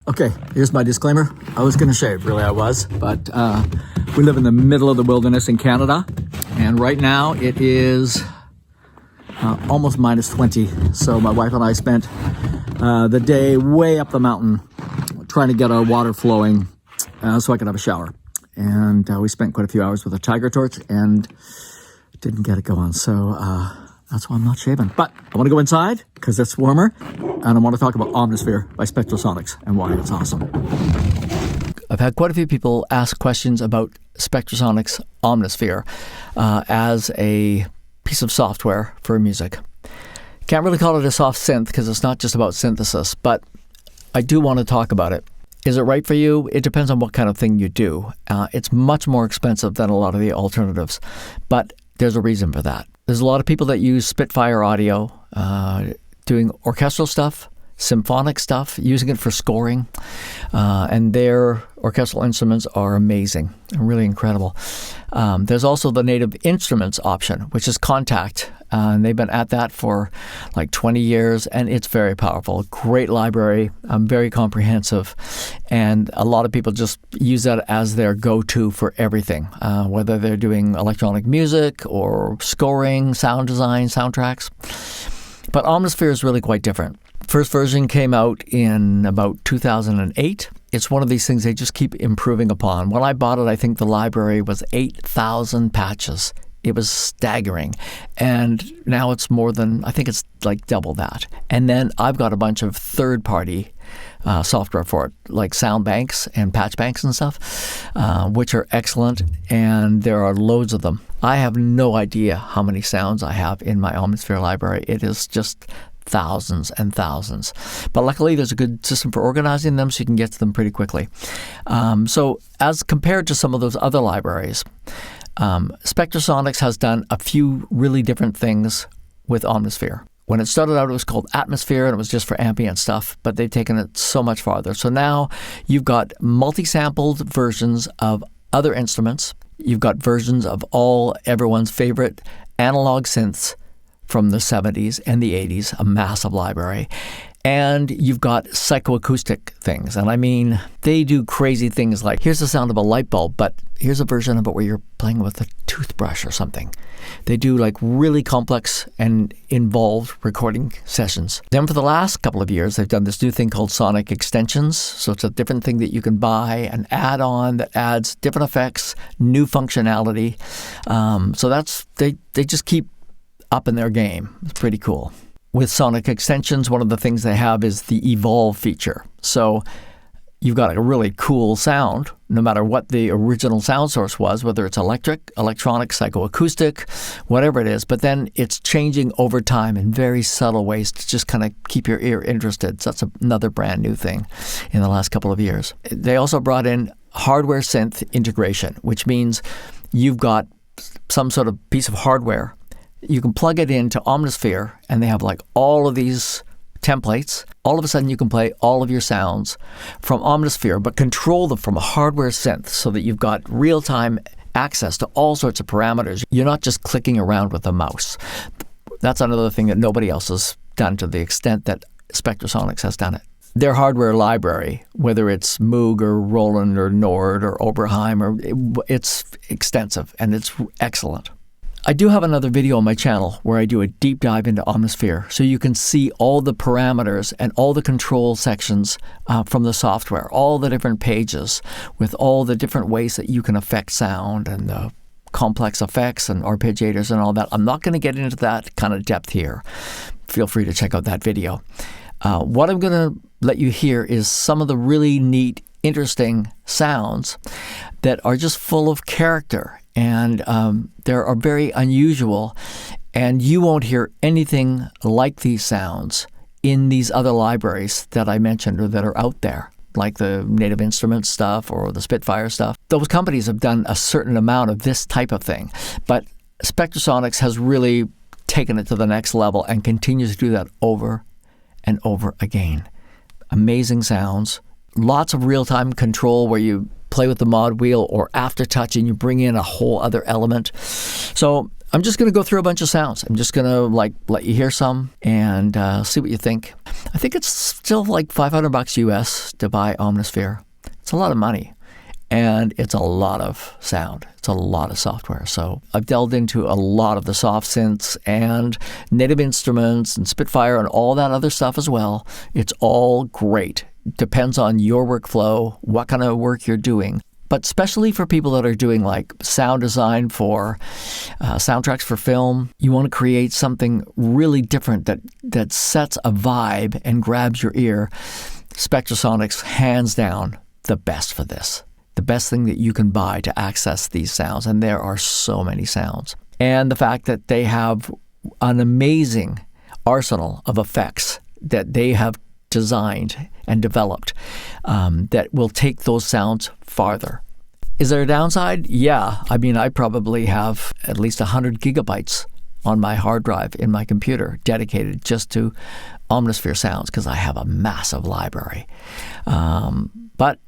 Okay, here's my disclaimer. I was going to shave, really I was, but we live in the middle of the wilderness in Canada, and right now it is almost minus 20. So my wife and I spent the day way up the mountain trying to get our water flowing so I could have a shower. And we spent quite a few hours with a tiger torch and didn't get it going. So that's why I'm not shaving. But I want to go inside because it's warmer, and I want to talk about OMNISPHERE by Spectrasonics and why it's awesome. I've had quite a few people ask questions about Spectrasonics OMNISPHERE as a piece of software for music. Can't really call it a soft synth because it's not just about synthesis, but I do want to talk about it. Is it right for you? It depends on what kind of thing you do. It's much more expensive than a lot of the alternatives, but there's a reason for that. There's a lot of people that use Spitfire audio, doing orchestral stuff, symphonic stuff, using it for scoring, and their orchestral instruments are amazing and really incredible. There's also the native instruments option, which is Contact, and they've been at that for like 20 years, and it's very powerful. Great library, very comprehensive, and a lot of people just use that as their go-to for everything, whether they're doing electronic music or scoring, sound design, soundtracks. But OMNISPHERE is really quite different. First version came out in about 2008. It's one of these things they just keep improving upon. When I bought it, I think the library was 8,000 patches. It was staggering. And now it's more than, I think it's like double that. And then I've got a bunch of third-party software for it, like soundbanks and patch banks and stuff, which are excellent, and there are loads of them. I have no idea how many sounds I have in my OMNISPHERE library. It is just thousands and thousands. But luckily, there's a good system for organizing them so you can get to them pretty quickly. So as compared to some of those other libraries, Spectrasonics has done a few really different things with OMNISPHERE. When it started out, it was called Atmosphere, and it was just for ambient stuff, but they've taken it so much farther. So now you've got multi-sampled versions of other instruments. You've got versions of everyone's favorite analog synths from the 70s and the 80s, a massive library. And you've got psychoacoustic things. And I mean, they do crazy things like, here's the sound of a light bulb, but here's a version of it where you're playing with a toothbrush or something. They do like really complex and involved recording sessions. Then for the last couple of years, they've done this new thing called sonic extensions. So it's a different thing that you can buy and add on that adds different effects, new functionality. So they just keep up in their game. It's pretty cool. With sonic extensions, one of the things they have is the evolve feature. So you've got a really cool sound, no matter what the original sound source was, whether it's electric, electronic, psychoacoustic, whatever it is. But then it's changing over time in very subtle ways to just kind of keep your ear interested. So that's another brand new thing in the last couple of years. They also brought in hardware synth integration, which means you've got some sort of piece of hardware. You can plug it into OMNISPHERE, and they have like all of these templates. All of a sudden, you can play all of your sounds from OMNISPHERE, but control them from a hardware synth so that you've got real-time access to all sorts of parameters. You're not just clicking around with a mouse. That's another thing that nobody else has done to the extent that Spectrasonics has done it. Their hardware library, whether it's Moog or Roland or Nord or Oberheim, it's extensive and it's excellent. I do have another video on my channel where I do a deep dive into OMNISPHERE so you can see all the parameters and all the control sections from the software, all the different pages with all the different ways that you can affect sound and the complex effects and arpeggiators and all that. I'm not going to get into that kind of depth here. Feel free to check out that video. What I'm going to let you hear is some of the really neat, interesting sounds that are just full of character. And they are very unusual, and you won't hear anything like these sounds in these other libraries that I mentioned or that are out there, like the Native Instruments stuff or the Spitfire stuff. Those companies have done a certain amount of this type of thing, but Spectrasonics has really taken it to the next level and continues to do that over and over again. Amazing sounds, lots of real-time control where you play with the mod wheel or aftertouch and you bring in a whole other element. So I'm just going to go through a bunch of sounds. I'm just going to let you hear some and see what you think. I think it's still like $500 US to buy Omnisphere. It's a lot of money. And it's a lot of sound. It's a lot of software. So I've delved into a lot of the soft synths and native instruments and Spitfire and all that other stuff as well. It's all great. Depends on your workflow, what kind of work you're doing. But especially for people that are doing like sound design for soundtracks for film, you want to create something really different that sets a vibe and grabs your ear. Spectrasonics, hands down, the best for this. The best thing that you can buy to access these sounds. And there are so many sounds. And the fact that they have an amazing arsenal of effects that they have designed and developed that will take those sounds farther. Is there a downside? Yeah. I mean, I probably have at least 100 gigabytes on my hard drive in my computer dedicated just to Omnisphere sounds because I have a massive library. But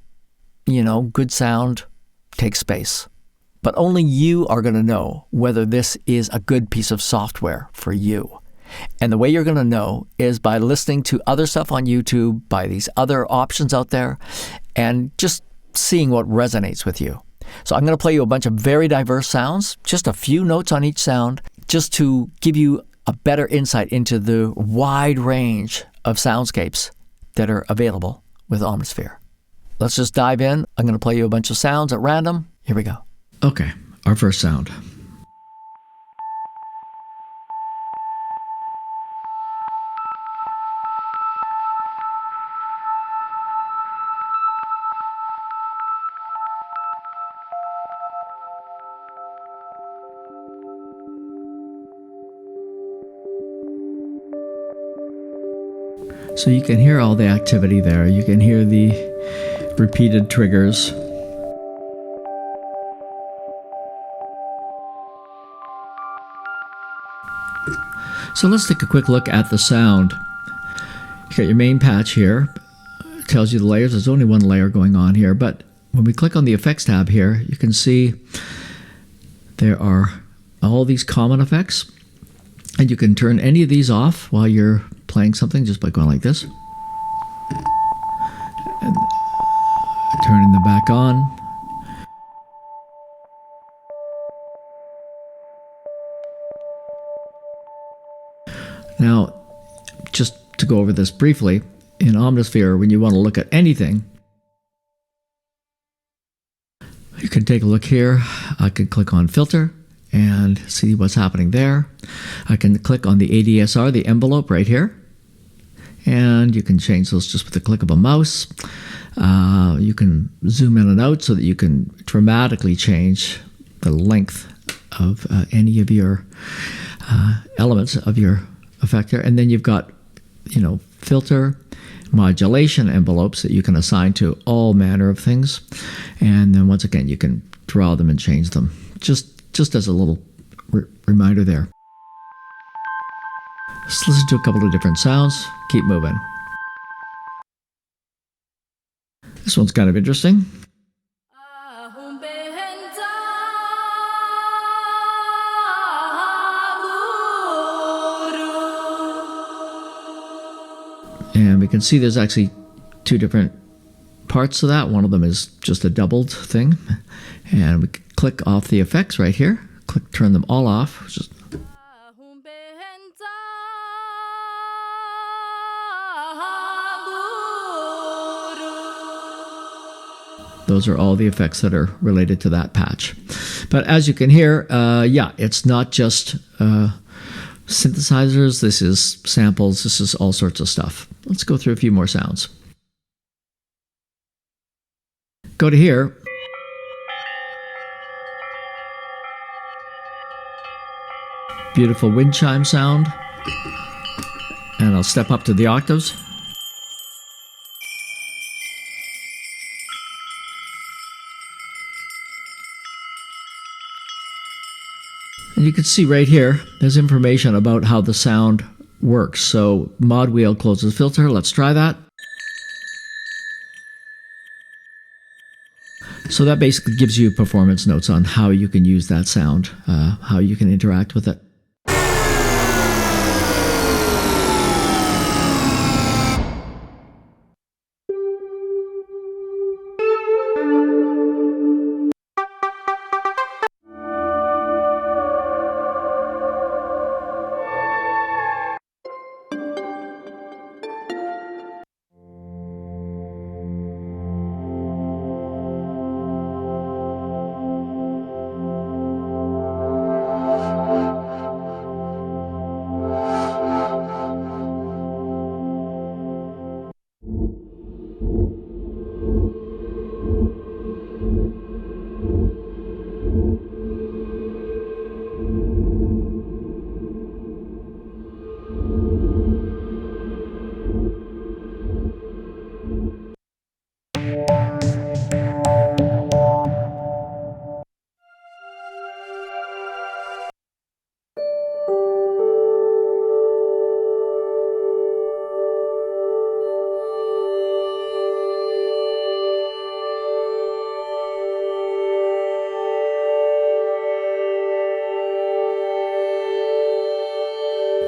good sound takes space. But only you are going to know whether this is a good piece of software for you. And the way you're going to know is by listening to other stuff on YouTube, by these other options out there, and just seeing what resonates with you. So I'm going to play you a bunch of very diverse sounds, just a few notes on each sound, just to give you a better insight into the wide range of soundscapes that are available with Omnisphere. Let's just dive in. I'm going to play you a bunch of sounds at random. Here we go. Okay, our first sound. So you can hear all the activity there. You can hear the repeated triggers. So let's take a quick look at the sound. You got your main patch here. It tells you the layers. There's only one layer going on here, but when we click on the effects tab here, you can see there are all these common effects, and you can turn any of these off while you're playing something just by going like this. And turning them back on. Now, just to go over this briefly, in Omnisphere, when you want to look at anything, you can take a look here. I can click on Filter and see what's happening there. I can click on the ADSR, the envelope right here, and you can change those just with the click of a mouse. You can zoom in and out so that you can dramatically change the length of any of your elements of your effector. And then you've got, filter, modulation envelopes that you can assign to all manner of things. And then once again, you can draw them and change them. Just as a little reminder there. Let's listen to a couple of different sounds. Keep moving. This one's kind of interesting. And we can see there's actually two different parts to that. One of them is just a doubled thing. And we can click off the effects right here. Turn them all off. Just those are all the effects that are related to that patch. But as you can hear, it's not just synthesizers. This is samples. This is all sorts of stuff. Let's go through a few more sounds. Go to here. Beautiful wind chime sound. And I'll step up to the octaves. And you can see right here, there's information about how the sound works. So mod wheel closes filter. Let's try that. So that basically gives you performance notes on how you can use that sound, how you can interact with it.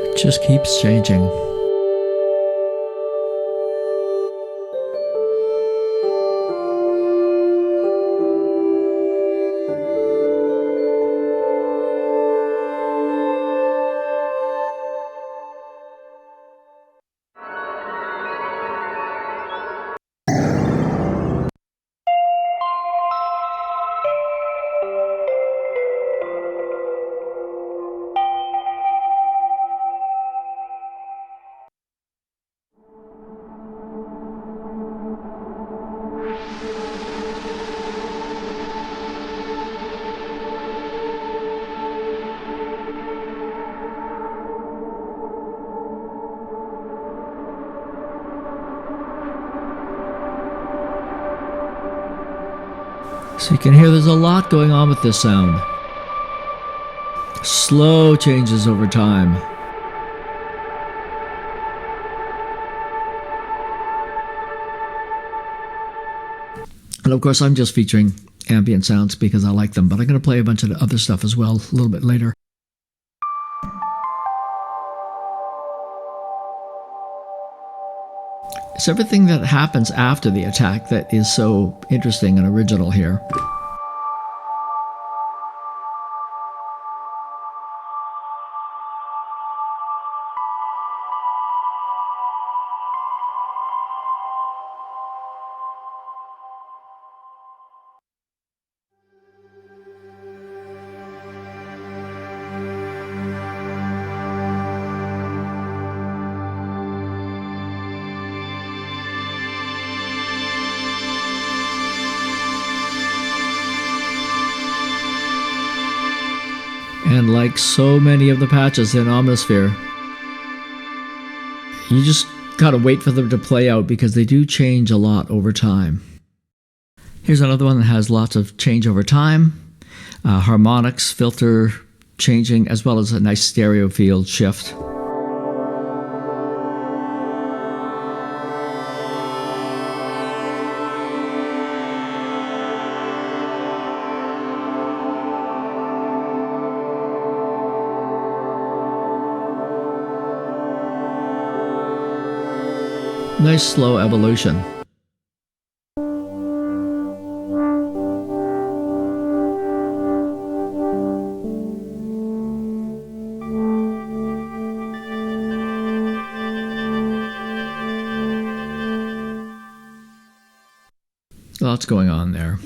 It just keeps changing. So you can hear there's a lot going on with this sound. Slow changes over time. And of course, I'm just featuring ambient sounds because I like them, but I'm going to play a bunch of other stuff as well a little bit later. It's everything that happens after the attack that is so interesting and original here. And like so many of the patches in Omnisphere, you just gotta wait for them to play out because they do change a lot over time. Here's another one that has lots of change over time. Harmonics, filter changing, as well as a nice stereo field shift. Nice slow evolution. Lots going on there.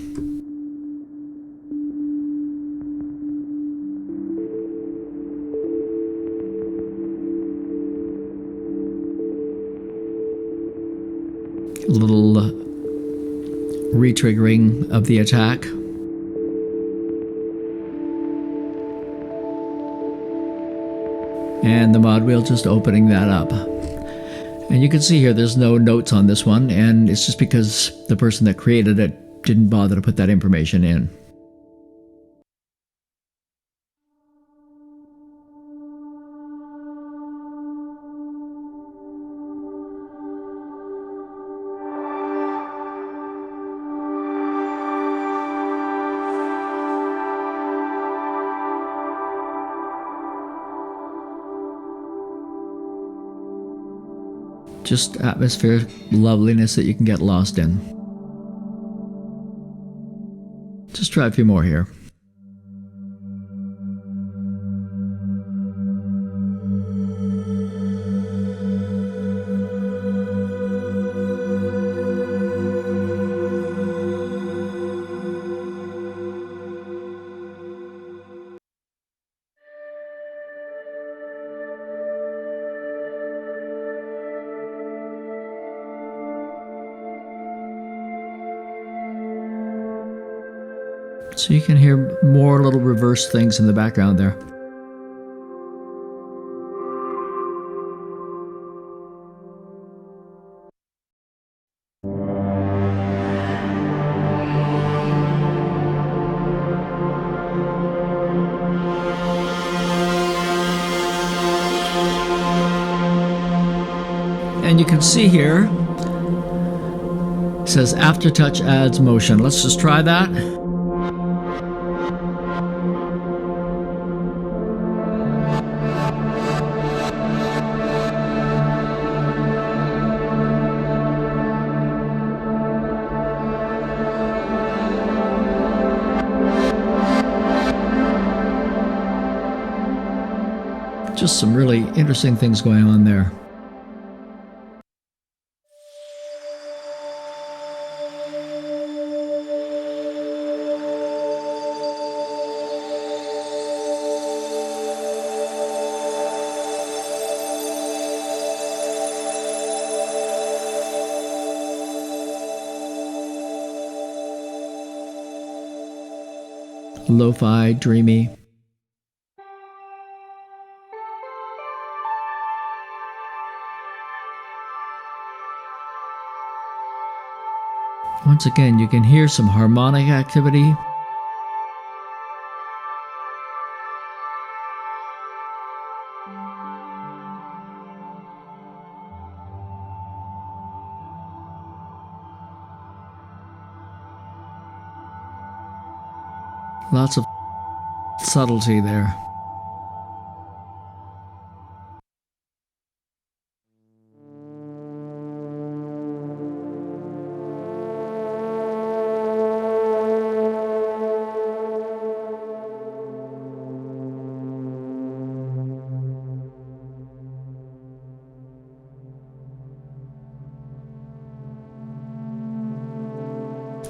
A little re-triggering of the attack. And the mod wheel just opening that up. And you can see here there's no notes on this one, and it's just because the person that created it didn't bother to put that information in. Just atmospheric loveliness that you can get lost in. Just try a few more here. So you can hear more little reverse things in the background there. And you can see here, it says aftertouch adds motion. Let's just try that. Just some really interesting things going on there. Lo-fi, dreamy. Once again, you can hear some harmonic activity. Lots of subtlety there.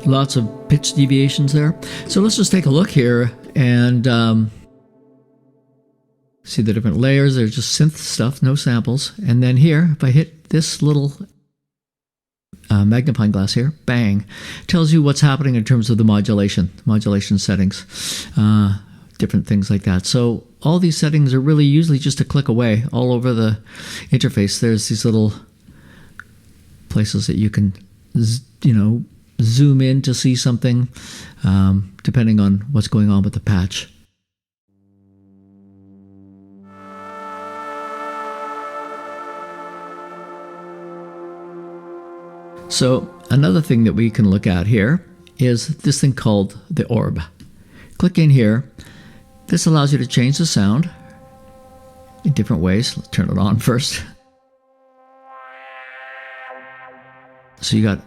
Lots of pitch deviations there. So let's just take a look here and see the different layers. They're just synth stuff, no samples. And then here, if I hit this little magnifying glass here, bang, tells you what's happening in terms of the modulation settings, different things like that. So all these settings are really usually just a click away all over the interface. There's these little places that you can, zoom in to see something, depending on what's going on with the patch. So another thing that we can look at here is this thing called the orb. Click in here. This allows you to change the sound in different ways. Let's turn it on first. So you got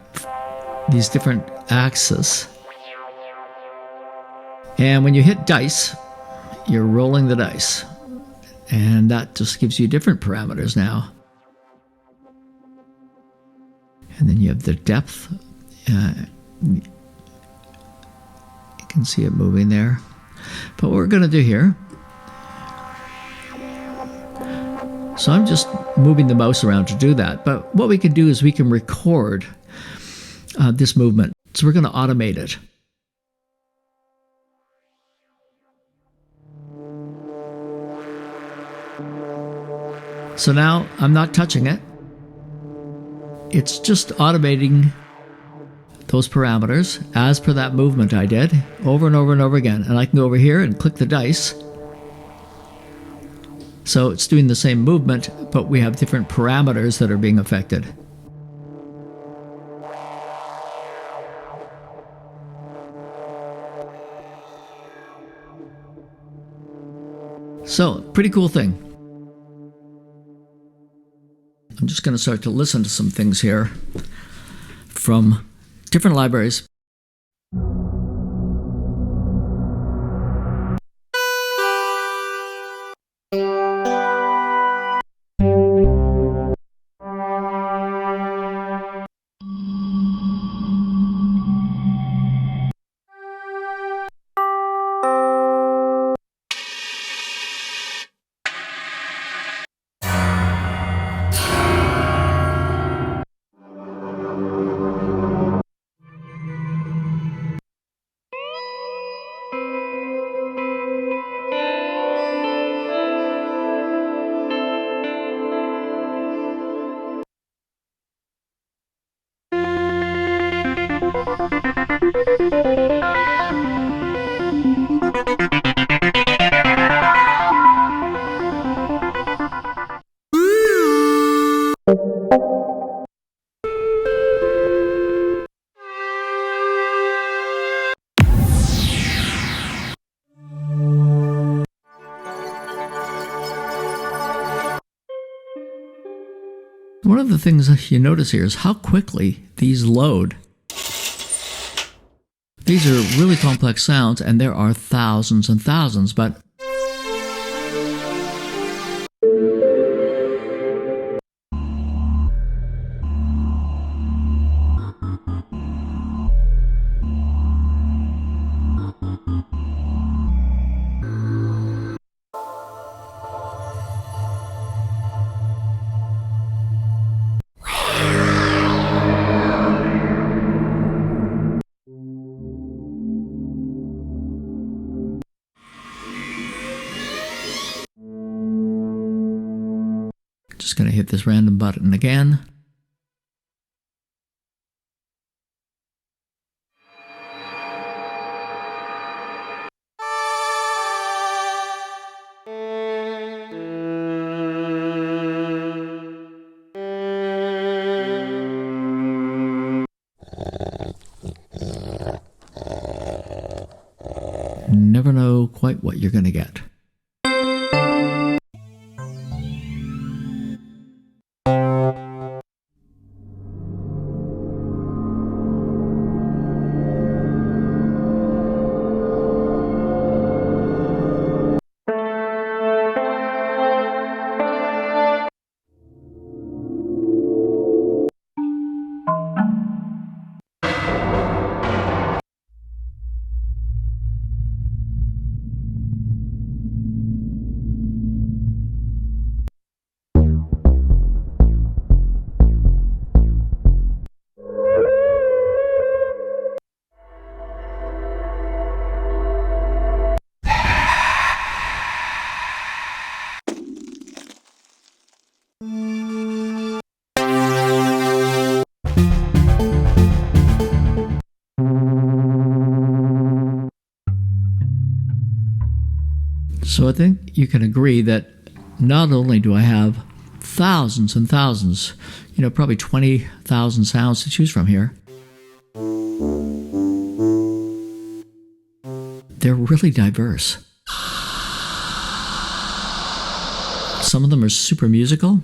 these different axes. And when you hit dice, you're rolling the dice. And that just gives you different parameters now. And then you have the depth. You can see it moving there. But what we're going to do here, so I'm just moving the mouse around to do that. But what we can do is we can record this movement. So we're going to automate it. So now I'm not touching it. It's just automating those parameters as per that movement I did over and over and over again. And I can go over here and click the dice. So it's doing the same movement, but we have different parameters that are being affected. So, pretty cool thing. I'm just going to start to listen to some things here from different libraries. One of the things you notice here is how quickly these load. These are really complex sounds, and there are thousands and thousands, but just going to hit this random button again. Never know quite what you're going to get. So I think you can agree that not only do I have thousands and thousands, probably 20,000 sounds to choose from here, they're really diverse. Some of them are super musical.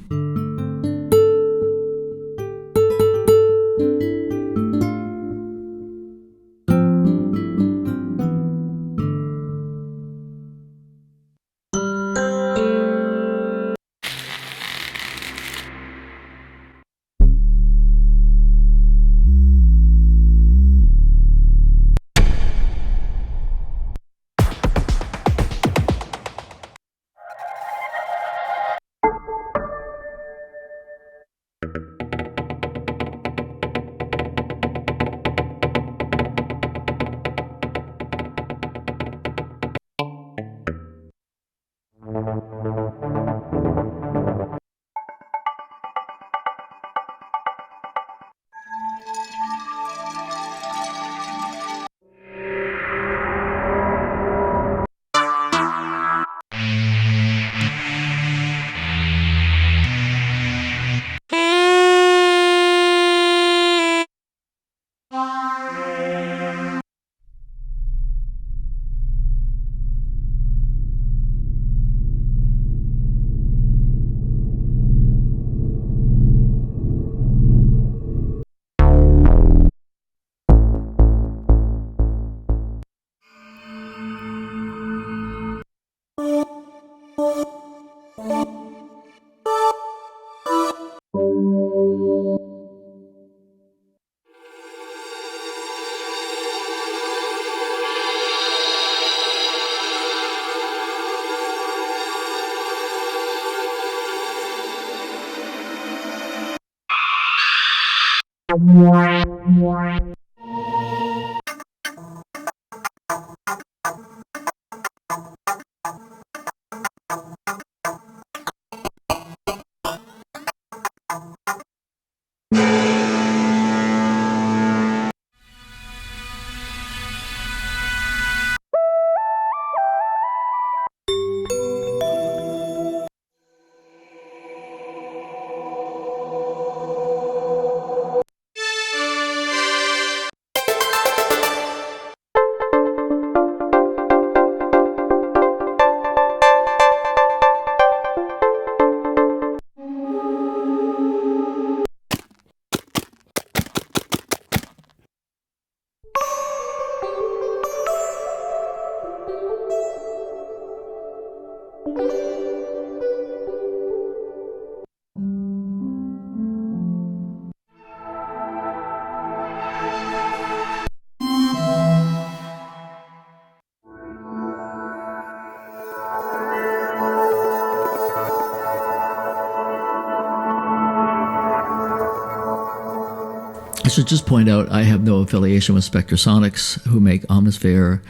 I should just point out I have no affiliation with Spectrasonics, who make OMNISPHERE.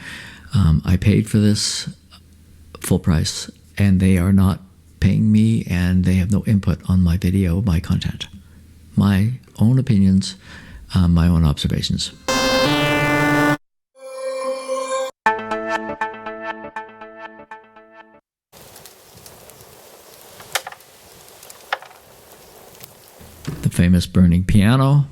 I paid for this full price, and they are not paying me, and they have no input on my video, my content. My own opinions, my own observations. The famous burning piano.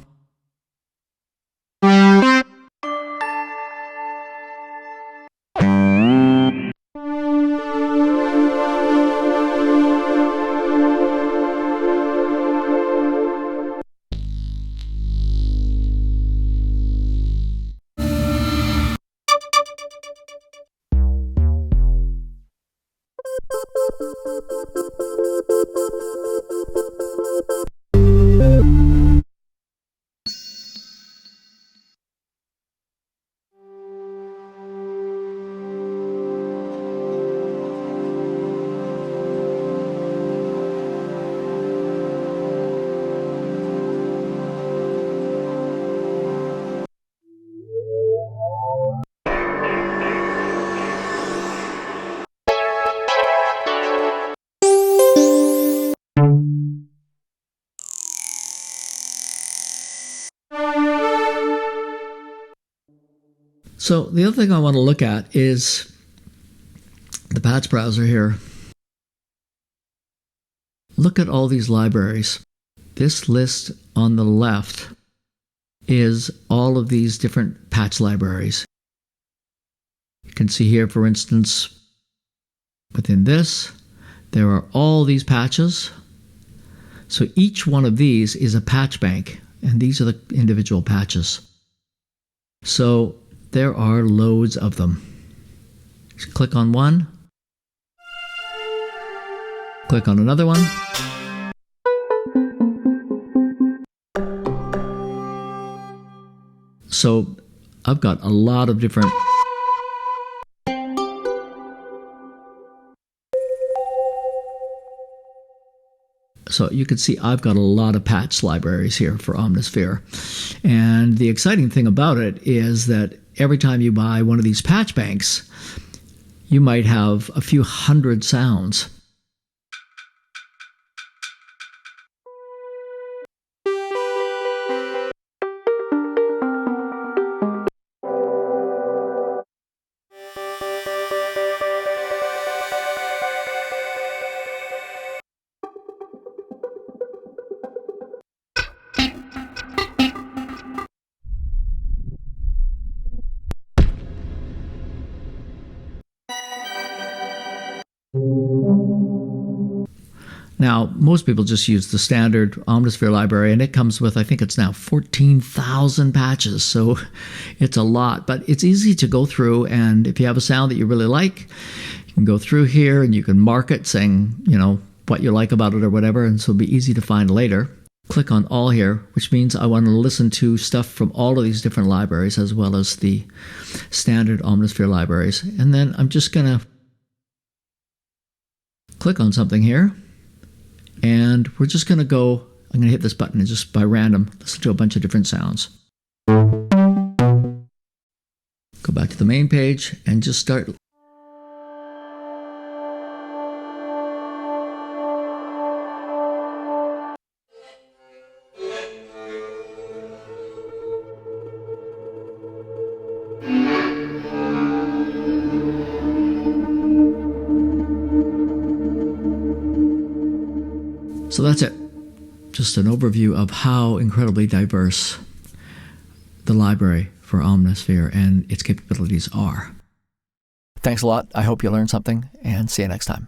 So the other thing I want to look at is the patch browser here. Look at all these libraries. This list on the left is all of these different patch libraries. You can see here, for instance, within this, there are all these patches. So each one of these is a patch bank, and these are the individual patches. So there are loads of them. Just click on one, click on another one. So I've got a lot of different So you can see I've got a lot of patch libraries here for OMNISPHERE. And the exciting thing about it is that every time you buy one of these patch banks, you might have a few hundred sounds. Now, most people just use the standard OMNISPHERE library, and it comes with, I think it's now 14,000 patches, so it's a lot. But it's easy to go through, and if you have a sound that you really like, you can go through here and you can mark it saying, you know, what you like about it or whatever, and so it'll be easy to find later. Click on all here, which means I want to listen to stuff from all of these different libraries as well as the standard OMNISPHERE libraries. And then I'm just going to click on something here. And we're just going to go I'm going to hit this button and just by random listen to a bunch of different sounds. Go back to the main page and just start. So that's it. Just an overview of how incredibly diverse the library for Omnisphere and its capabilities are. Thanks a lot. I hope you learned something, and see you next time.